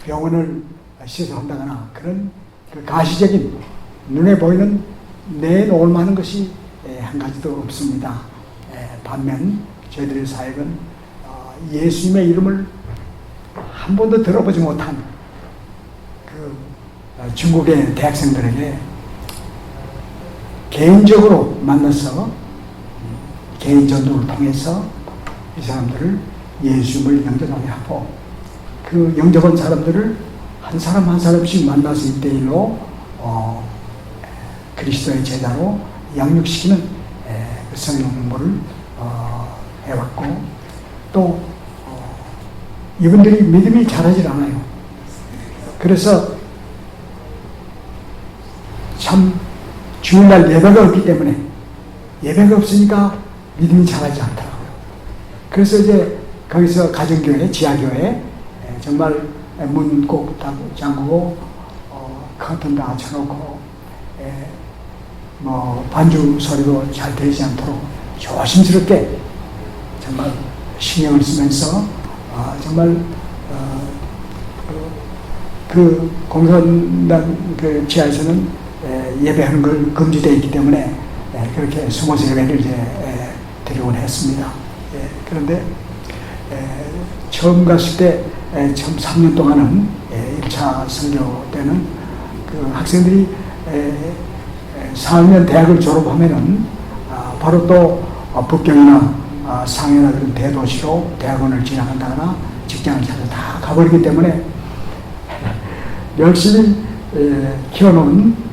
병원을 시설한다거나 그런 그 가시적인 눈에 보이는 내놓을 만한 것이 한 가지도 없습니다. 반면 저희들의 사역은 예수님의 이름을 한 번도 들어보지 못한 그 중국의 대학생들에게 개인적으로 만나서 개인 전도를 통해서 이 사람들을 예수님을 영접하게 하고, 그 영접한 사람들을 한 사람 한 사람씩 만나서 1대1로 그리스도의 제자로 양육시키는 그 성령 공부를 해왔고, 또 이분들이 믿음이 자라질 않아요. 그래서 참 주일날 예배가 없기 때문에, 예배가 없으니까 믿음이 자라지 않더라고요. 그래서 이제 거기서 가정교회, 지하교회 정말 문 꼭 잠그고 커튼 다 쳐놓고 뭐 반주 소리도 잘 들리지 않도록 조심스럽게 정말 신경을 쓰면서 정말 그 공산당 그 지하에서는 예배하는 걸 금지되어 있기 때문에 그렇게 숨어서 예배를 이제 드리곤 했습니다. 그런데 처음 갔을 때 처음 3년 동안은 1차 선교 때는 그 학생들이 4학년 대학을 졸업하면은 바로 또 북경이나 상해나 그런 대도시로 대학원을 진학한다거나 직장을 찾아 다 가버리기 때문에 열심히 키워놓은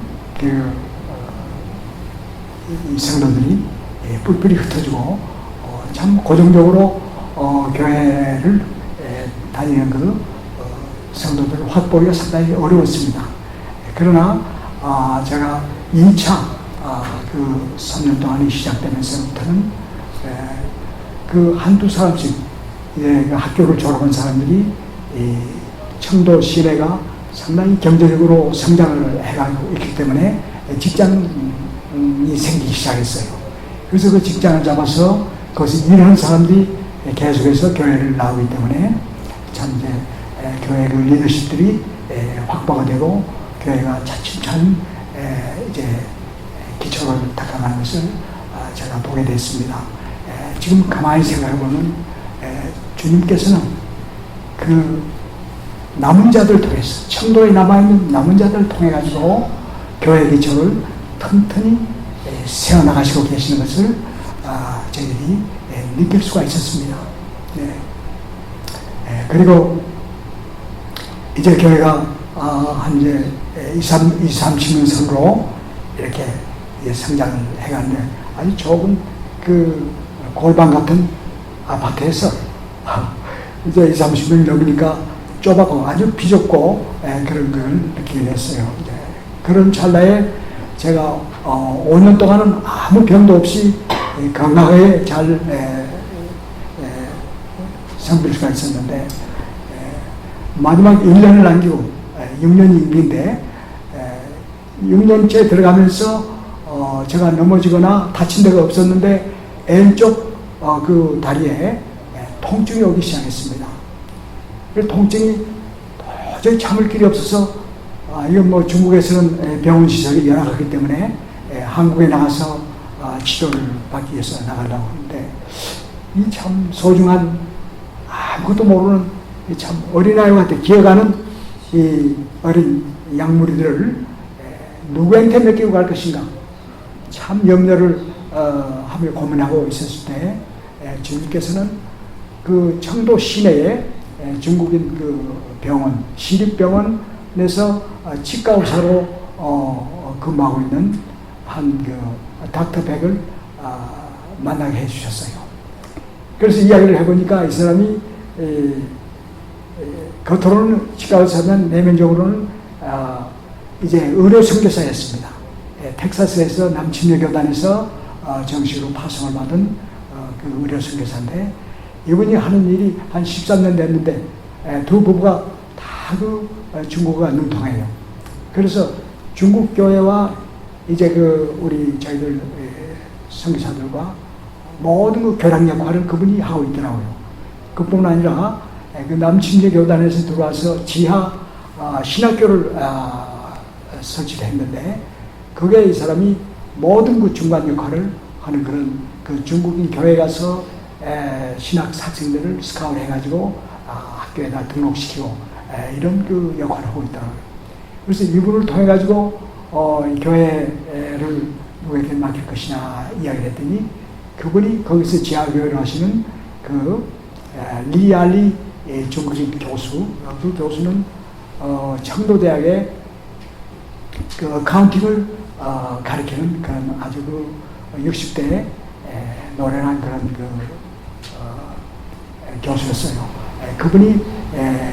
이 성도들이 뿔뿔이 흩어지고 참 고정적으로 교회를 다니는 그 성도들을 확보하기가 상당히 어려웠습니다. 그러나 제가 2차 그 3년 동안이 시작되면서부터는 그 한두 사람씩 그 학교를 졸업한 사람들이 청도 시내가 상당히 경제적으로 성장을 해가고 있기 때문에 직장이 생기기 시작했어요. 그래서 그 직장을 잡아서 거기서 일하는 사람들이 계속해서 교회를 나오기 때문에 참 이제 교회 그 리더십들이 확보가 되고 교회가 차츰차츰 이제 기초를 닦아가는 것을 제가 보게 됐습니다. 지금 가만히 생각해보면 주님께서는 그 남은 자들 통해서, 청도에 남아있는 남은 자들을 통해가지고 교회 기초를 튼튼히 세워나가시고 계시는 것을 저희들이 느낄 수가 있었습니다. 그리고 이제 교회가 한 이제 30년 선으로 이렇게 성장을 해갔는데, 아주 좁은 그 골방 같은 아파트에서 이제 30년이 넘으니까 좁아고 아주 비좁고 그런 걸 느끼게 됐어요. 그런 찰나에 제가 5년 동안은 아무 병도 없이 건강하게 잘 섬길 수가 있었는데, 마지막 1년을 남기고 6년이 임기인데 6년째 들어가면서 제가 넘어지거나 다친 데가 없었는데 왼쪽 그 다리에 통증이 오기 시작했습니다. 그 통증이 도저히 참을 길이 없어서 이건 뭐 중국에서는 병원 시설이 열악하기 때문에 한국에 나가서 치료를 받기 위해서 나가려고 하는데, 이 참 소중한 아무것도 모르는 참 어린아이와 같아 기어가는 이 어린 약물이들을 누구한테 맡기고 갈 것인가 참 염려를 하며 고민하고 있었을 때 주님께서는 그 청도 시내에 중국인 그 병원, 시립병원에서 치과 의사로 근무하고 있는 한 그 닥터 백을 만나게 해주셨어요. 그래서 이야기를 해보니까 이 사람이 겉으로는 치과 의사면 내면적으로는 이제 의료 선교사였습니다. 텍사스에서 남침여교단에서 정식으로 파송을 받은 그 의료 선교사인데, 이분이 하는 일이 한 13년 됐는데 두 부부가 다 그 중국어가 능통해요. 그래서 중국 교회와 이제 그 우리 저희들 선교사들과 모든 그 교량 역할을 그분이 하고 있더라고요. 그뿐만 아니라 그 남침제 교단에서 들어와서 지하 신학교를 설치를 했는데, 그게 이 사람이 모든 그 중간 역할을 하는 그런 그 중국인 교회 가서 신학 학생들을 스카우트 해가지고 학교에다 등록시키고 이런 그 역할을 하고 있더라고요. 그래서 이분을 통해 가지고 교회를 누구에게 맡길 것이냐 이야기를 했더니, 그분이 거기서 지하교회를 하시는 그 리알리 중국인 교수, 그 교수는 청도대학의 그 어카운팅을 가르치는 그런 아주 그 60대 노련한 그런 그 교수였어요. 그분이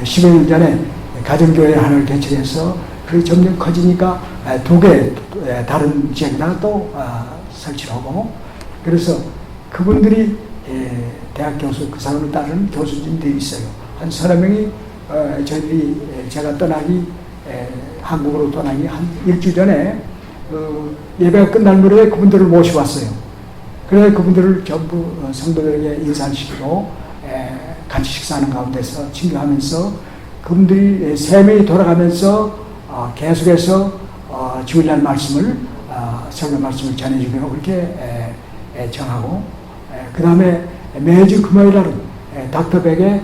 10여 년 전에 가정교회 하나를 개척해서 그게 점점 커지니까 두 개 다른 지역에다 또 설치를 하고, 그래서 그분들이 대학 교수, 그 사람을 따르는 교수진들이 있어요. 한 서너 명이 저희들이 제가 떠나기 한국으로 떠나기 한 일주일 전에 예배가 끝날 무렵에 그분들을 모셔왔어요. 그래서 그분들을 전부 성도들에게 인사를 시키고 같이 식사하는 가운데서 친교하면서 그분들이 세 명이 돌아가면서 계속해서 주일날 말씀을 설교 말씀을 전해주기로 그렇게 정하고, 그 다음에 매주 금요일날은 닥터 백의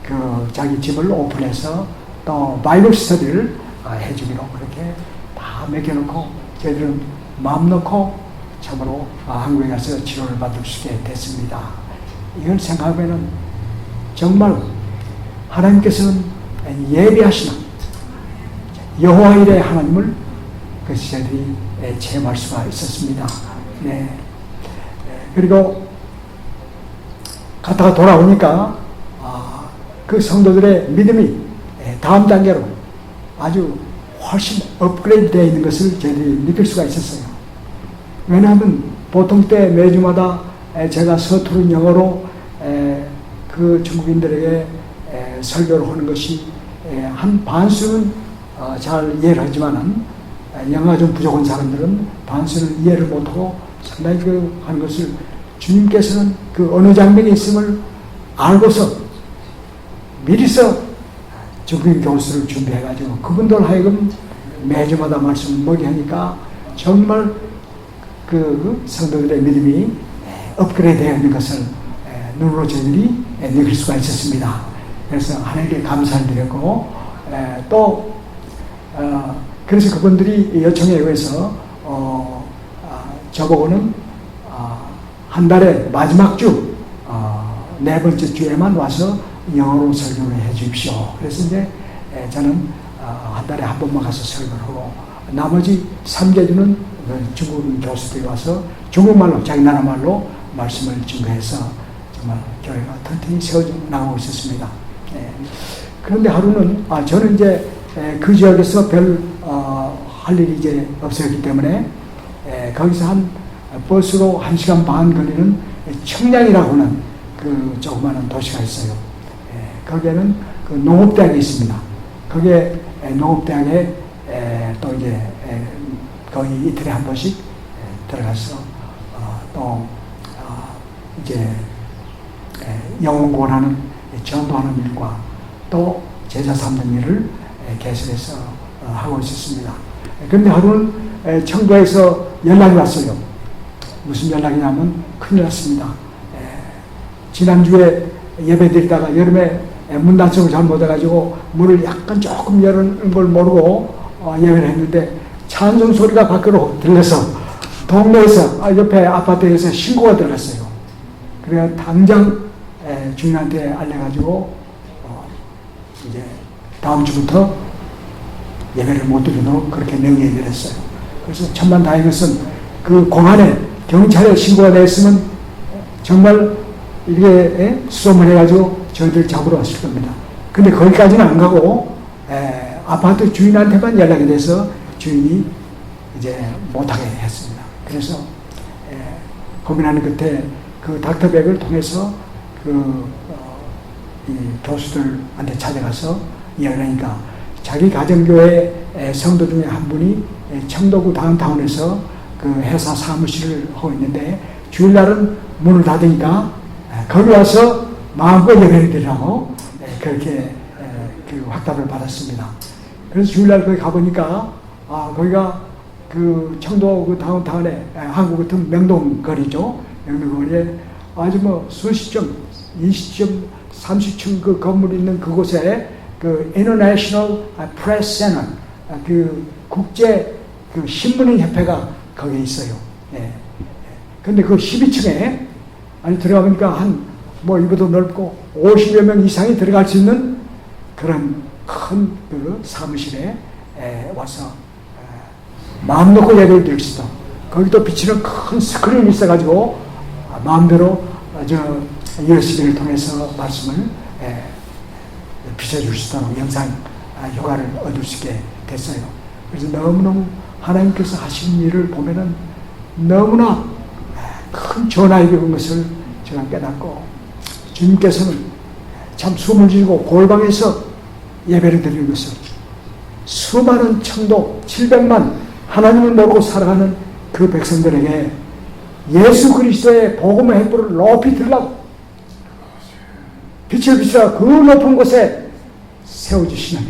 그 자기 집을 오픈해서 또 바이블 스터디를 해주기로 그렇게 다 맡겨놓고, 저희들은 마음 놓고 참으로 한국에 가서 치료를 받을 수 있게 됐습니다. 이걸 생각하면은 정말 하나님께서는 예비하시는 여호와 일의 하나님을 그 저희들이 체험할 수가 있었습니다. 네. 그리고 갔다가 돌아오니까 그 성도들의 믿음이 다음 단계로 아주 훨씬 업그레이드 되어 있는 것을 저희들이 느낄 수가 있었어요. 왜냐하면 보통 때 매주마다 제가 서투른 영어로 그 중국인들에게 설교를 하는 것이 한 반수는 잘 이해를 하지만은 영어가 좀 부족한 사람들은 반수는 이해를 못하고 상당히 그 하는 것을 주님께서는 그 어느 장면에 있음을 알고서 미리서 중국인 교수를 준비해가지고 그분들 하여금 매주마다 말씀을 먹게 하니까 정말 그 성도들의 믿음이 업그레이드 되어 있는 것을 눈으로 저희들이 느낄 수가 있었습니다. 그래서 하나님께 감사를 드렸고, 또 그래서 그분들이 요청에 의해서 저보고는 한 달에 마지막 주 네 번째 주에만 와서 영어로 설교를 해 주십시오. 그래서 이제 저는 한 달에 한 번만 가서 설교를 하고, 나머지 3개주는 중국 교수들이 와서 중국말로, 자기 나라 말로 말씀을 증거해서 정말 교회가 튼튼히 세워져 나가고 있었습니다. 그런데 하루는 저는 이제 그 지역에서 별 할 일이 이제 없었기 때문에 거기서 한 버스로 1시간 반 걸리는 청량이라고 하는 그 조그마한 도시가 있어요. 거기에는 그 농업대학이 있습니다. 거기에 농업대학에 또 이제 거의 이틀에 한 번씩 들어가서 또 이제 영어 공부하는 전도하는 일과 또 제자 삼는 일을 계속해서 하고 있었습니다. 그런데 하루는 청도에서 연락이 왔어요. 무슨 연락이냐면 큰일 났습니다. 지난주에 예배 드리다가 여름에 문 닫힘을 잘못해가지고 문을 약간 조금 여는 걸 모르고 예배를 했는데 찬송 소리가 밖으로 들려서 동네에서 옆에 아파트에서 신고가 들어갔어요. 그래서 당장 주인한테 알려가지고 이제 다음 주부터 예배를 못 드리도록 그렇게 명령을 내렸어요. 그래서 천만다행인 것은 그 공안에 경찰에 신고가 됐으면 정말 이게 수소문 해가지고 저희들 잡으러 왔을 겁니다. 근데 거기까지는 안 가고 아파트 주인한테만 연락이 돼서 주인이 이제 못하게 했습니다. 그래서 고민하는 끝에 그 닥터백을 통해서 이 교수들한테 찾아가서 이야기하니까 자기 가정교회 성도 중에 한 분이 청도구 다운타운에서 그 회사 사무실을 하고 있는데 주일날은 문을 닫으니까 거기 와서 마음껏 예배를 드리라고 그렇게 그 확답을 받았습니다. 그래서 주일날 거기 가보니까 거기가 그 청도 그 다운타운에 한국 같은 명동거리죠. 명동거리에 아주 뭐 수십 점, 20점, 30층 그 건물이 있는 그곳에 그 International Press Center 그 국제 그 신문인 협회가 거기에 있어요. 예. 근데 그 12층에 아니 들어가보니까 한 뭐 이보다 넓고 50여 명 이상이 들어갈 수 있는 그런 큰 그 사무실에 와서 마음 놓고 예배를 드릴 수 있다. 거기도 비치는 큰 스크린이 있어가지고 마음대로 저 USB를 통해서 말씀을 비춰줄 수 있도록 영상 효과를 얻을 수 있게 됐어요. 그래서 너무너무 하나님께서 하시는 일을 보면은 너무나 큰 전화에 온 것을 제가 깨닫고, 주님께서는 참 숨을 지고 골방에서 예배를 드리는 것을 수많은 청도 700만 하나님을 모르고 살아가는 그 백성들에게 예수 그리스도의 복음의 햇불을 높이 들라고 빛을 비추라 그 높은 곳에 세워주시는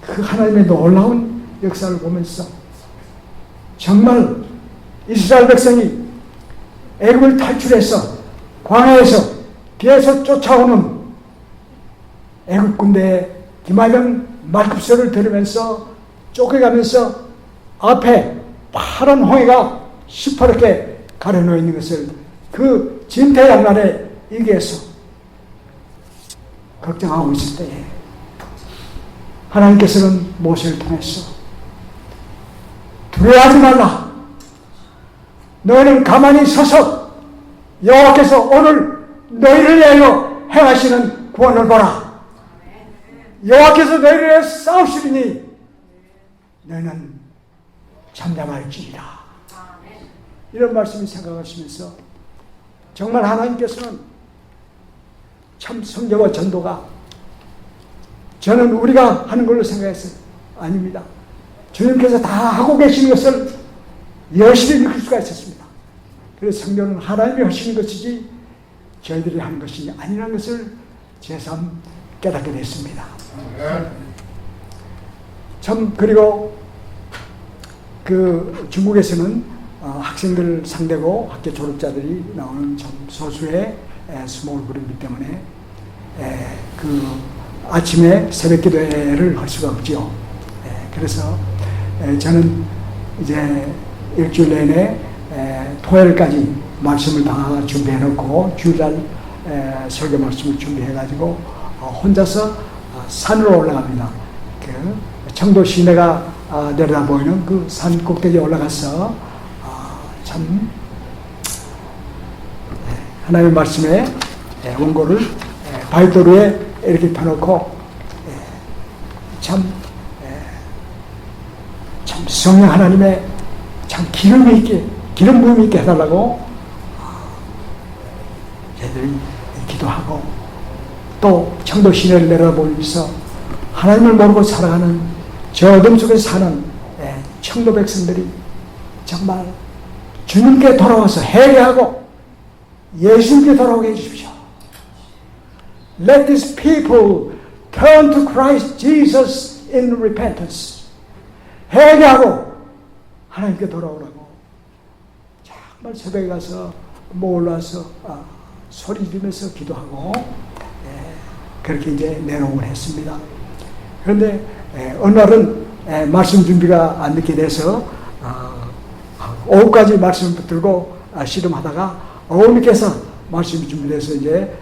그 하나님의 놀라운 역사를 보면서 정말 이스라엘 백성이 애굽을 탈출해서 광야에서 뒤에서 쫓아오는 애굽 군대의 기말령 말급소를 들으면서 쫓겨가면서 앞에 파란 홍해가 시퍼렇게 가려놓여 있는 것을 그 진태양난에 이기해서 걱정하고 있을 때에 하나님께서는 모세를 통해서 두려워하지 말라. 너희는 가만히 서서 여호와께서 오늘 너희를 위하여 행하시는 구원을 보라. 여호와께서 너희를 위하여 싸우시리니 너희는 잠잠할지니라. 이런 말씀을 생각하시면서 정말 하나님께서는 참 성경과 전도가 저는 우리가 하는 걸로 생각했어요. 아닙니다. 주님께서 다 하고 계시는 것을 열심히 느낄 수가 있었습니다. 그래서 성경은 하나님이 하시는 것이지 저희들이 하는 것이 아니라는 것을 제삼 깨닫게 됐습니다. 참 그리고 그 중국에서는 학생들 상대고 학교 졸업자들이 나오는 참 소수의 스몰 그룹이기 때문에 그 아침에 새벽 기도회를 할 수가 없죠. 그래서 저는 이제 일주일 내내 토요일까지 말씀을 다 준비해 놓고 주일날 설교 말씀을 준비해 가지고 혼자서 산으로 올라갑니다. 그 청도 시내가 내려다 보이는 그 산 꼭대기에 올라가서 참 하나님의 말씀에 원고를 바위도루에 이렇게 펴놓고 참 성령 하나님의 참 기름 있게 기름 부음 있게 해달라고 얘들이 기도하고, 또 청도 시내를 내려다보면서 하나님을 모르고 살아가는 저 어둠 속에 사는 청도 백성들이 정말 주님께 돌아와서 회개하고 예수님께 돌아오게 해주십시오. Let these people turn to Christ Jesus in repentance. 회개하고 하나님께 돌아오라고 정말 새벽에 가서 몰라서 소리 지르면서 기도하고 그렇게 이제 내놓음을 했습니다. 그런데 어느 날은 말씀 준비가 안 늦게 돼서 오후까지 말씀 붙들고 씨름하다가 어머니께서 말씀이 준비돼서 이제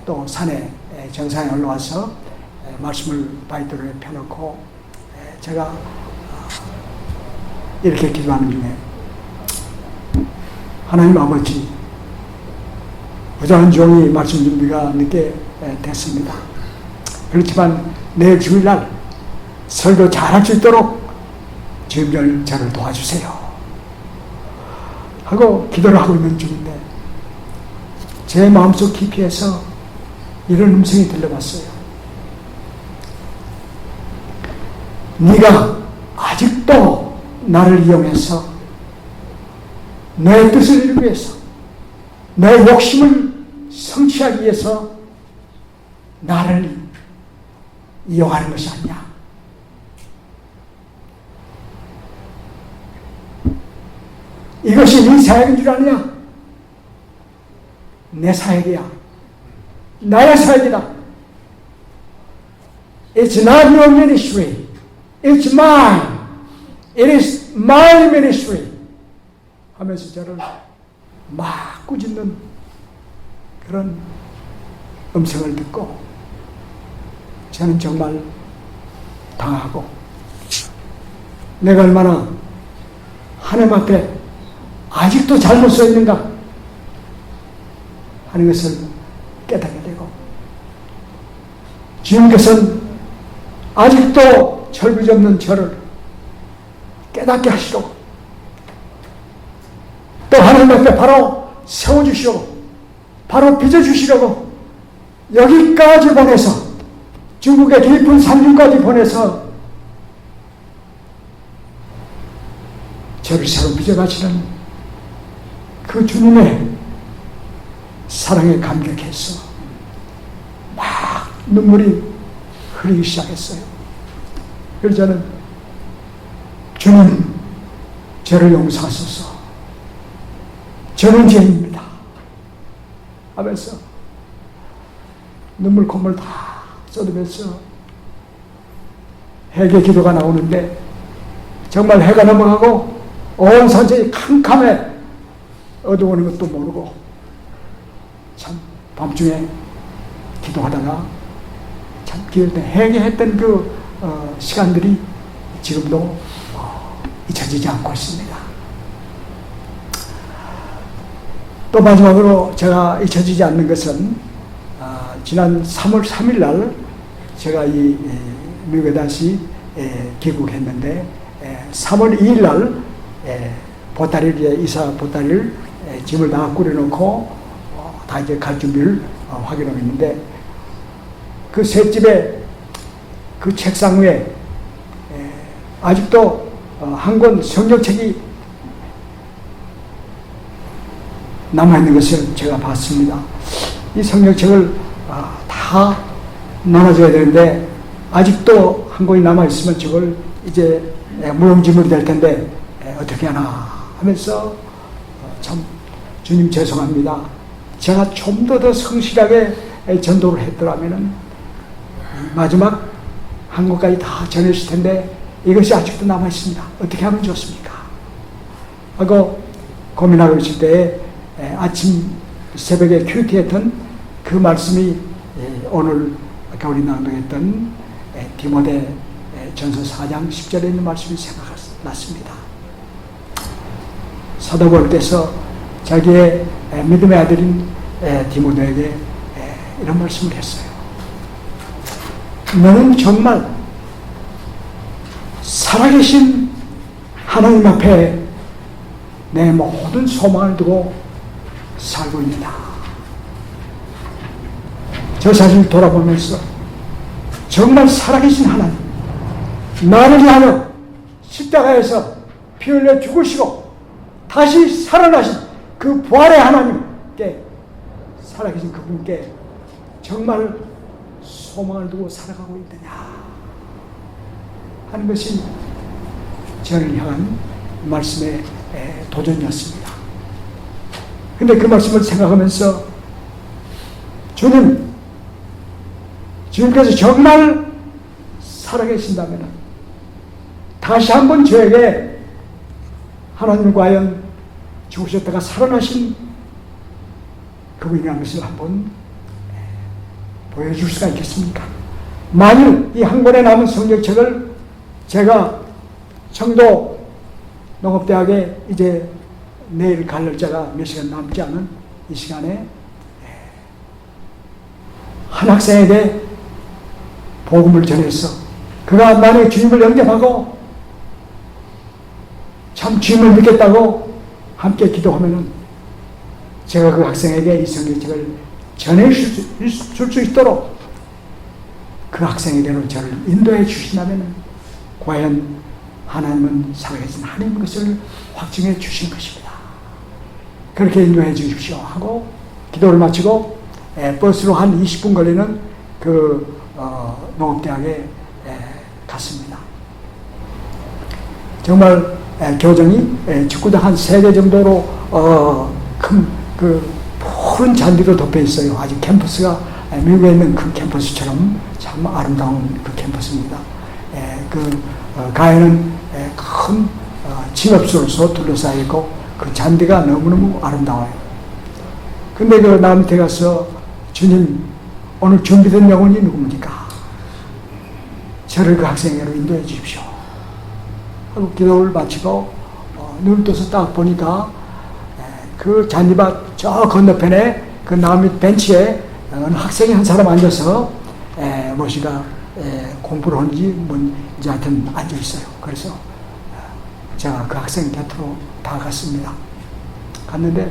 또 산에 정상에 올라와서 말씀을 바위도루에 펴놓고 제가 이렇게 기도하는 중에 하나님 아버지, 부정한 종이 말씀 준비가 늦게 됐습니다. 그렇지만 내일 주일날 설교 잘할 수 있도록 주님들 저를 도와주세요 하고 기도를 하고 있는 중인데 제 마음속 깊이에서 이런 음성이 들려왔어요. 네가 아직도 나를 이용해서 너의 뜻을 이루기 위해서, 너의 욕심을 성취하기 위해서 나를 이용하는 것이 아니냐. 이것이 네 사역인 줄 아느냐? 내 사역이야. 나의 사역이다. It's not your ministry. It's mine. It is my ministry. 하면서 저를 막 꾸짖는 그런 음성을 듣고 저는 정말 당하고 내가 얼마나 하나님 앞에 아직도 잘못 서 있는가 하는 것을 깨닫게 되고 주님께서는 아직도 철부지없는 저를 깨닫게 하시고 또 하나님 앞에 바로 세워주시고 바로 빚어주시려고 여기까지 보내서 중국의 깊은 상륙까지 보내서 저를 새로 빚어가시는 그 주님의 사랑에 감격해서 막 눈물이 흐르기 시작했어요. 그래서 저는 주님 저를 용서하소서. 저는 죄인입니다. 하면서 눈물 콧물 다 쏟으면서 회개 기도가 나오는데 정말 해가 넘어가고 온 산책이 캄캄해 어두워오는 것도 모르고 참 밤중에 기도하다가 참 기도할 때 회개했던 그 시간들이 지금도 잊혀지지 않고 있습니다. 또 마지막으로 제가 잊혀지지 않는 것은 지난 3월 3일 날 제가 이 미국에 다시 귀국했는데 3월 2일 날 보따리를 이사 보따리를 짐을 다 꾸려놓고 다 이제 갈 준비를 확인하고 있는데 그 셋집에 그 책상 위에 아직도 한 권 성경책이 남아있는 것을 제가 봤습니다. 이 성경책을 다 나눠줘야 되는데 아직도 한 권이 남아있으면 저걸 이제 무용지물이 될 텐데 어떻게 하나 하면서 참 주님 죄송합니다. 제가 좀 더 성실하게 전도를 했더라면 마지막 한 권까지 다 전했을 텐데 이것이 아직도 남아있습니다. 어떻게 하면 좋습니까? 하고 고민하고 있을 때에 아침 새벽에 큐티했던 그 말씀이 오늘 아까 우리 낭독했던 디모데 전서 4장 10절에 있는 말씀이 생각났습니다. 사도 바울께서 자기의 믿음의 아들인 디모데에게 이런 말씀을 했어요. 너는 정말 살아계신 하나님 앞에 내 모든 소망을 두고 살고 있다. 저 자신을 돌아보면서 정말 살아계신 하나님, 나를 위하여 십자가에서 피 흘려 죽으시고 다시 살아나신 그 부활의 하나님께, 살아계신 그분께 정말 소망을 두고 살아가고 있느냐 하는 것이 저를 향한 말씀의 도전이었습니다. 근데 그 말씀을 생각하면서 주님께서 정말 살아계신다면 다시 한번 저에게 하나님 과연 죽으셨다가 살아나신 그분이라는 것을 한번 보여줄 수가 있겠습니까? 만일 이 한 권에 남은 성경책을 제가 청도 농업대학에 이제 내일 갈 날짜가 몇 시간 남지 않은 이 시간에 한 학생에게 복음을 전해서 그가 만약에 주님을 영접하고 참 주님을 믿겠다고 함께 기도하면은 제가 그 학생에게 이 성경책을 전해줄 수 있도록 그 학생에게로 저를 인도해 주신다면 과연 하나님은 살아계신 하나님인 것을 확증해 주신 것입니다. 그렇게 인도해 주십시오 하고 기도를 마치고 버스로 한 20분 걸리는 그 농업대학에 갔습니다. 정말 교정이 축구장 한 3개 정도로 큰 푸른 잔디로 덮여 있어요. 아주 캠퍼스가 미국에 있는 그 캠퍼스처럼 참 아름다운 그 캠퍼스입니다. 가에는 큰 진업수로서 둘러싸여 있고 그 잔디가 너무너무 아름다워요. 근데 그 나한테 가서 주님, 오늘 준비된 영혼이 누굽니까? 저를 그 학생회로 인도해 주십시오. 하고 기도를 마치고 눈을 떠서 딱 보니까 그 잔디밭 저 건너편에 그 나무 벤치에 어느 학생이 한 사람 앉아서 무엇인가 공부를 하는지 뭔지 하여튼 앉아 있어요. 그래서 제가 그 학생 곁으로 다가갔습니다. 갔는데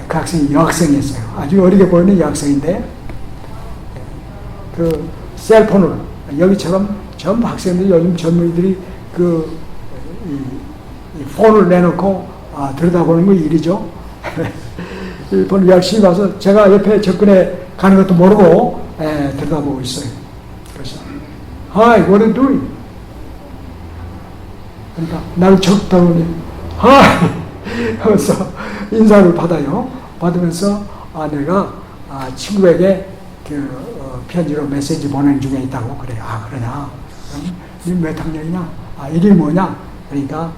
그 학생이 여학생이었어요. 아주 어리게 보이는 여학생인데 그 셀폰을 여기처럼 전부 학생들이 요즘 젊은이들이 이 폰을 내놓고 들여다보는 거 일이죠. 이 폰 열심히 봐서 제가 옆에 접근해 가는 것도 모르고 들여다보고 있어요. 그래서 Hi, what are you doing? 그러니까 나를 적다보니 Hi! 하면서 인사를 받아요. 받으면서 내가 친구에게 편지로 메시지 보내는 중에 있다고 그래요. 그러냐? 그럼 니 몇 학년이냐? 이름이 뭐냐? 그러니까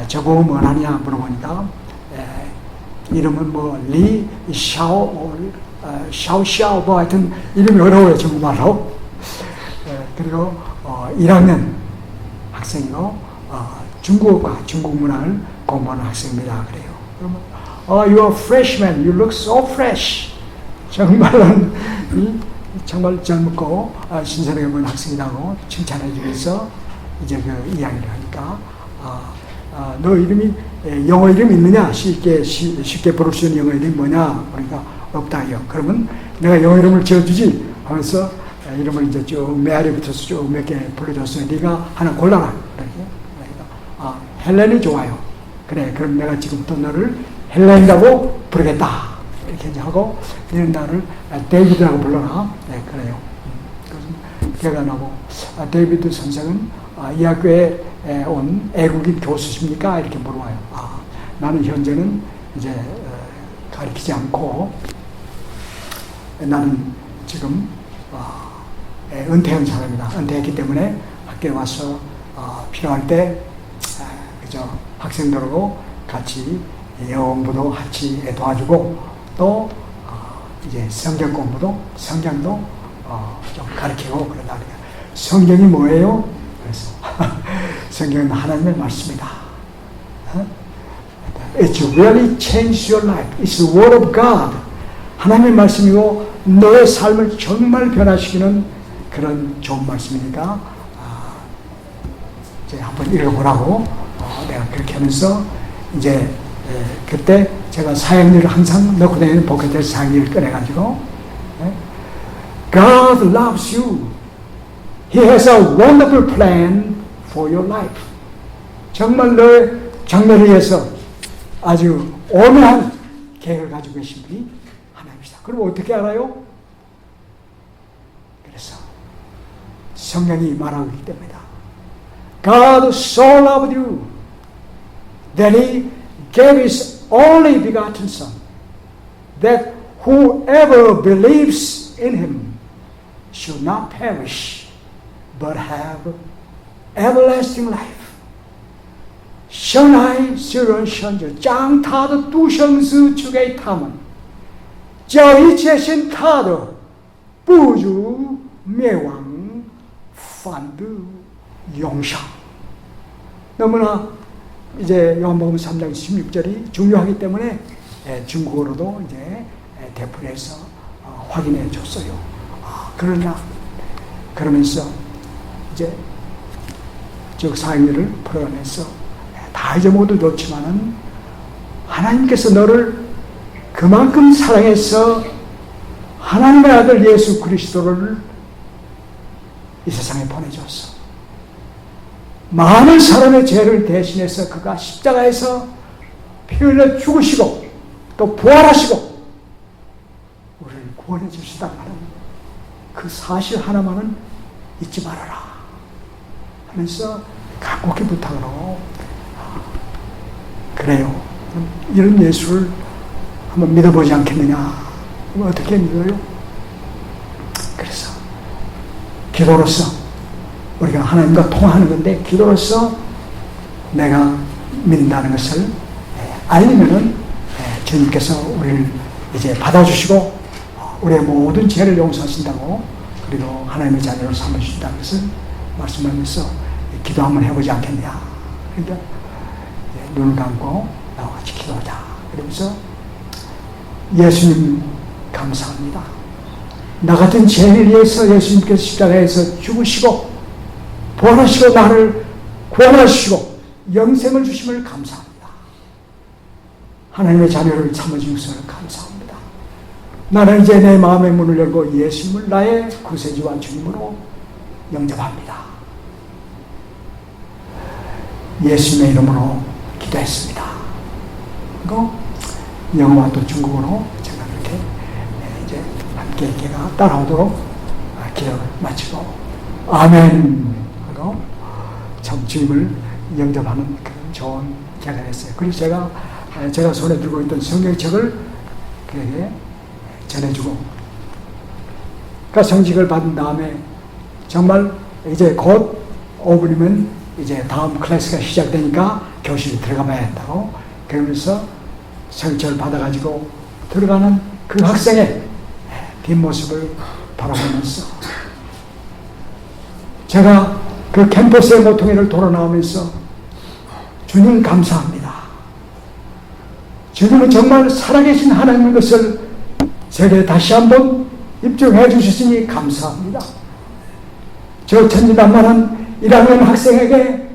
저거 뭐 하냐 물어보니까 이름은 뭐 리 샤오 뭐 하여튼 이름이 어려워요. 중국말로. 그리고 1학년 학생이고 중국어과 중국 문화를 공부하는 학생입니다. 그래요. 그러면 you are freshman. You look so fresh. 정말은 정말 젊고 신선하게 보이는 학생이라고 칭찬해 주면서 이제 그 이야기를 하니까 너 이름이 영어 이름 있느냐? 쉽게 부를 수 있는 영어 이름이 뭐냐? 그러니까 없다요. 그러면 내가 영어 이름을 지어주지 하면서 이름을 이제 쭉 메아리부터 쭉 몇 개 불러줬어요. 네가 하나 골라라. 그러니까 헬렌이 좋아요. 그래, 그럼 내가 지금부터 너를 헬렌이라고 부르겠다. 이렇게 이제 하고 너는 나를 데이비드라고 불러라. 네, 그래요. 그래서 기억이 나고 데이비드 선생은 이 학교에 온 애국인 교수십니까? 이렇게 물어봐요. 나는 현재는 이제 가르치지 않고 나는 지금 은퇴한 사람이다. 은퇴했기 때문에 학교에 와서 필요할 때 그저 학생들하고 같이 영어 공부도 같이 도와주고 또 이제 성경 공부도 성경도 좀 가르치고 그러다. 성경이 뭐예요? 그래서 성경은 하나님의 말씀이다. It's really changed your life. It's the word of God. 하나님의 말씀이고 너의 삶을 정말 변화시키는 그런 좋은 말씀이니까 이제 한번 읽어보라고 내가 그렇게 하면서 이제 그때 제가 사역일을 항상 넣고 다니는 복회될 사역일을 꺼내가지고 God loves you. He has a wonderful plan for your life. 정말 너의 장래를 위해서 아주 오묘한 계획을 가지고 계신 분이 하나님이시다. 그럼 어떻게 알아요? 그래서 성경이 말하고 있기 때문이다. God so loved you that He gave His only begotten Son, that whoever believes in Him should not perish, but have everlasting life. 生来是人生者，将他的独生子赐给他们，叫一切信他的不如灭亡，反得永生. 너무나 이제 요한복음 3장 16절이 중요하기 때문에 중국어로도 이제 대풀해서 확인해 줬어요. 그러면서 이제 즉 사역일을 풀어가면서 다 잊어먹어도 좋지만은 하나님께서 너를 그만큼 사랑해서 하나님의 아들 예수 그리스도를 이 세상에 보내줬어. 많은 사람의 죄를 대신해서 그가 십자가에서 피 흘려 죽으시고 또 부활하시고 우리를 구원해 주시다 하는 그 사실 하나만은 잊지 말아라 하면서 간곡히 부탁으로 그래요. 이런 예수를 한번 믿어보지 않겠느냐. 그럼 어떻게 믿어요? 그래서 기도로서 우리가 하나님과 통화하는 건데 기도로서 내가 믿는다는 것을 알리면은 주님께서 우리를 이제 받아주시고 우리의 모든 죄를 용서하신다고 그리고 하나님의 자녀로 삼아주신다는 것을 말씀하면서 기도 한번 해보지 않겠냐. 그러니까 눈을 감고 나와 같이 기도하자. 그러면서 예수님 감사합니다. 나 같은 죄인을 위해서 예수님께서 십자가에서 죽으시고 부활하시고 나를 구원하시고 영생을 주심을 감사합니다. 하나님의 자녀를 삼아주신 것을 감사합니다. 나는 이제 내 마음의 문을 열고 예수님을 나의 구세주와 주님으로 영접합니다. 예수님의 이름으로 기도했습니다. 그리고 영어와 또 중국어로 제가 그렇게 이제 함께 걔가 따라오도록 기도를 마치고 아멘 하고 참 주님을 영접하는 그런 좋은 기회가 됐어요. 그래서 제가 손에 들고 있던 성경책을 그에게 전해주고 그 성직을 받은 다음에 정말 이제 곧 5분이면 이제 다음 클래스가 시작되니까 교실에 들어가 봐야 한다고 그러면서 성직을 받아가지고 들어가는 그 학생의 뒷모습을 바라보면서 제가 그 캠퍼스의 모퉁이를 돌아 나오면서 주님 감사합니다. 주님은 정말 살아계신 하나님인 것을 제게 다시 한번 입증해 주셨으니 감사합니다. 저 천진난만한 1학년 학생에게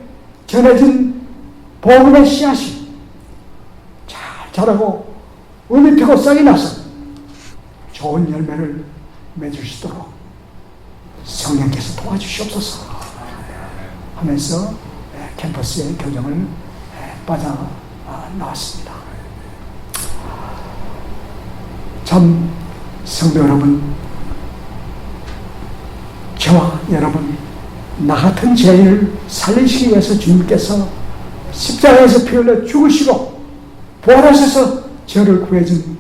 전해진 복음의 씨앗이 잘 자라고 음이 트고 싹이 나서 좋은 열매를 맺으시도록 성령께서 도와주시옵소서 하면서 캠퍼스의 교정을 빠져나왔습니다. 참 성도 여러분, 저와 여러분 나 같은 죄인을 살리시기 위해서 주님께서 십자가에서 피 흘려 죽으시고 부활하셔서 저를 구해준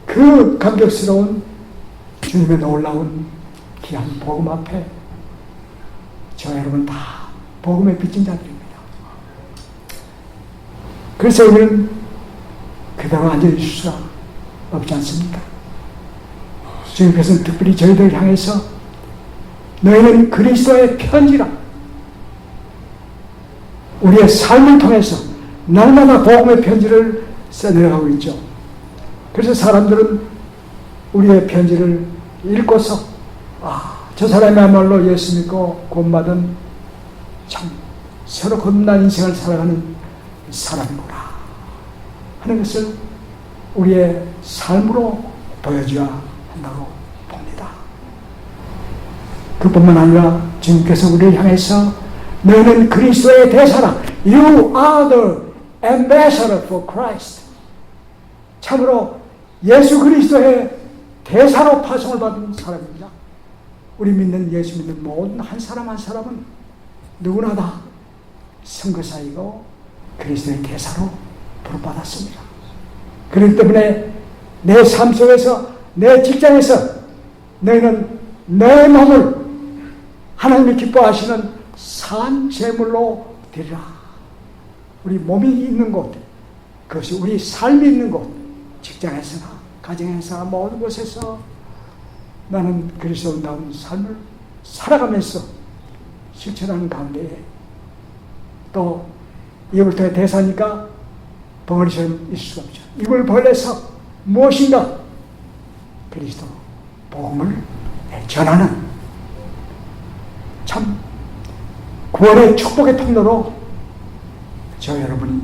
그 감격스러운 주님의 놀라운 귀한 복음 앞에 저 여러분 다 복음의 빚진 자들입니다. 그래서 우리는 그대로 앉아있을 수가 없지 않습니까? 주님께서는 특별히 저희들을 향해서 너희는 그리스도의 편지라 우리의 삶을 통해서 날마다 복음의 편지를 써내려가고 있죠. 그래서 사람들은 우리의 편지를 읽고서 저 사람이야말로 예수 믿고 구원받은 참 서로 거듭난 인생을 살아가는 사람이구나 하는 것을 우리의 삶으로 보여줘야 한다고 봅니다. 그뿐만 아니라 주님께서 우리를 향해서 너희는 그리스도의 대사라 You are the ambassador for Christ 참으로 예수 그리스도의 대사로 파송을 받은 사람입니다. 우리 믿는 예수 믿는 모든 한 사람 한 사람은 누구나 다 선교사이고 그리스도의 대사로 부름받았습니다. 그렇기 때문에 내 삶 속에서 내 직장에서 너희는 내 몸을 하나님이 기뻐하시는 산 제물로 드리라. 우리 몸이 있는 곳, 그것이 우리 삶이 있는 곳, 직장에서나 가정에서나 모든 곳에서 나는 그리스도다운 삶을 살아가면서 실천하는 가운데 또 입을 통해 대사니까 벙어리처럼 있을 수가 없죠. 입을 벌려서 무엇인가 그리스도 복음을 전하는 참 구원의 축복의 통로로 저 여러분이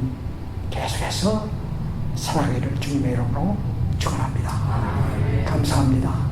계속해서 살아가기를 주님의 이름으로 축원합니다. 감사합니다.